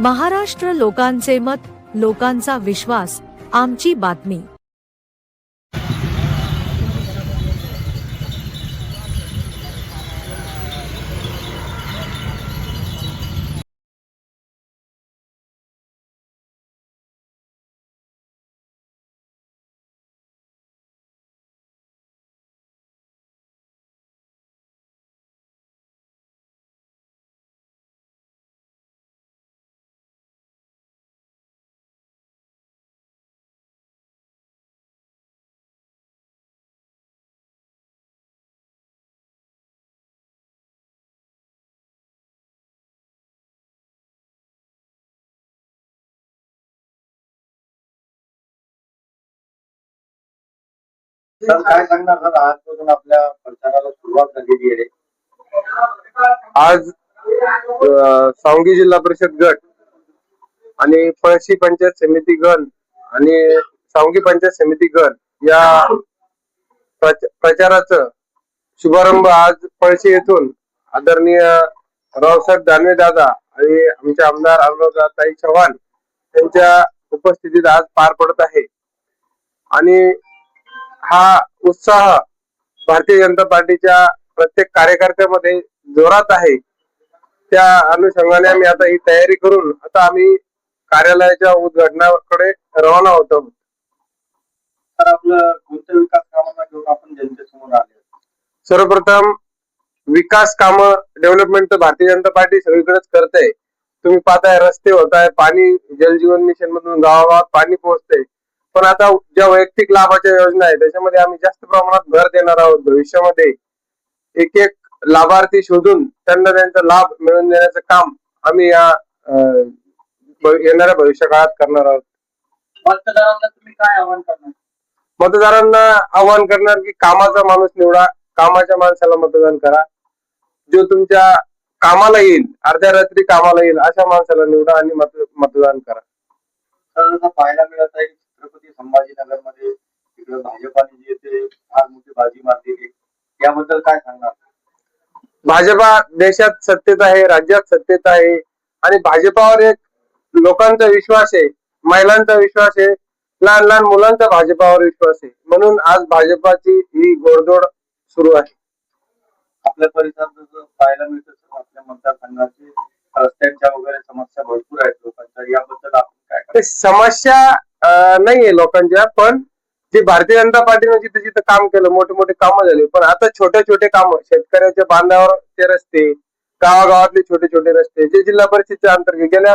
महाराष्ट्र लोकांचे मत, लोकांचा विश्वास, आमची बातमी। सर काय सांगणार सर, आजपासून आपल्या प्रचाराला सुरुवात झालेली आहे। आज सांगली जिल्हा परिषद गट आणि पळशी पंचायत समिती गण आणि सांगली पंचायत समिती गण या प्रचाराचं शुभारंभ आज पळशी येथून आदरणीय रावसाहेब दानवे दादा आणि आमचे आमदार अनुराधाताई चव्हाण यांच्या उपस्थितीत आज पार पडत आहे। आणि हा उत्साह भारतीय जनता पार्टीच्या प्रत्येक कार्यकर्त्यामध्ये जोरात आहे। त्या अनुषंगाने आम्ही आता ही तयारी करून आता आम्ही कार्यालयाच्या उद्घाटनाकडे रवाना होतो। तर आपलं कोणत्या विकास कामांना घेऊन आपण जनतेसमोर आले? सर्वप्रथम विकास काम डेव्हलपमेंट तर भारतीय जनता पार्टी सगळीकडेच करते। तुम्ही पाहताय रस्ते होत आहे, पाणी जल जीवन मिशन मधून गावागावात पाणी पोहोचते। पण आता ज्या वैयक्तिक लाभाच्या योजना आहेत त्याच्यामध्ये आम्ही जास्त प्रमाणात भर देणार आहोत। भविष्यामध्ये एक एक लाभार्थी शोधून त्यांना त्यांचा लाभ मिळवून देण्याचं काम आम्ही या येणाऱ्या भविष्यकाळात करणार आहोत। मतदारांना तुम्ही काय आवाहन करणार? मतदारांना आवाहन करणार की कामाचा माणूस निवडा, कामाच्या माणसाला मतदान करा। जो तुमच्या कामाला येईल, अर्ध्या रात्री कामाला येईल अशा माणसाला निवडा आणि मतदान करा। तर पाहायला मिळत आहे छत्रपती संभाजीनगर मध्ये तिकडे भाजपाने जी येते फार मोठी बाजी मारली, याबद्दल काय सांगणार? भाजपा देशात सत्तेत आहे, राज्यात सत्तेत आहे आणि भाजपावर एक लोकांचा विश्वास आहे, महिलांचा विश्वास आहे, लहान लहान मुलांचा भाजपावर विश्वास आहे। म्हणून आज भाजपाची ही घोडदौड सुरू आहे। आपल्या परिसरात जसं पाहायला मिळतं आपल्या मतदारसंघाचे रस्त्यांच्या वगैरे समस्या भरपूर आहेत लोकांच्या, याबद्दल आपण काय? समस्या नाहीये लोकांच्या, पण जे भारतीय जनता पार्टीने जिथे जिथे काम केलं मोठे मोठे कामं झाले, पण आता छोटे छोटे कामं शेतकऱ्याच्या बांधावरचे रस्ते, गावागावातले छोटे छोटे रस्ते जे जिल्हा परिषदच्या अंतर्गत गेल्या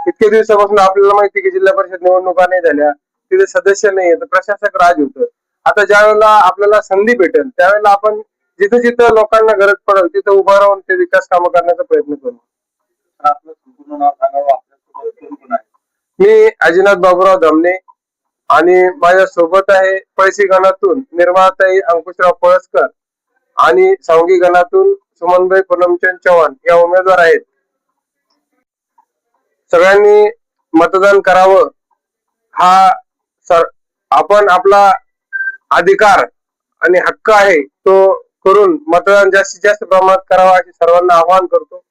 इतके दिवसापासून आपल्याला माहिती की जिल्हा परिषद निवडणुका नाही झाल्या, तिथे सदस्य नाही तर प्रशासक राज होतं। आता ज्या वेळेला आपल्याला संधी भेटेल त्यावेळेला आपण जिथे जिथे लोकांना गरज पडेल तिथे उभा राहून ते विकास कामं करण्याचा प्रयत्न करू। आपलं संपूर्ण नाव सांगावं, आपल्यासोबत कोण कोण आहे? मी अजिनाथ बाबूराव धमणे आणि माझ्या सोबत आहे पळशी गणातून निर्मळाताई अंकुशराव पळसकर आणि सांगली गणातून सुमनभाई पूनमचंद चव्हाण या उमेदवार आहेत। सगळ्यांनी मतदान करावं, हा आपण आपला अधिकार आणि हक्क आहे तो करून मतदान जास्तीत जास्त प्रमाणात करावा असे सर्वांना आवाहन करतो।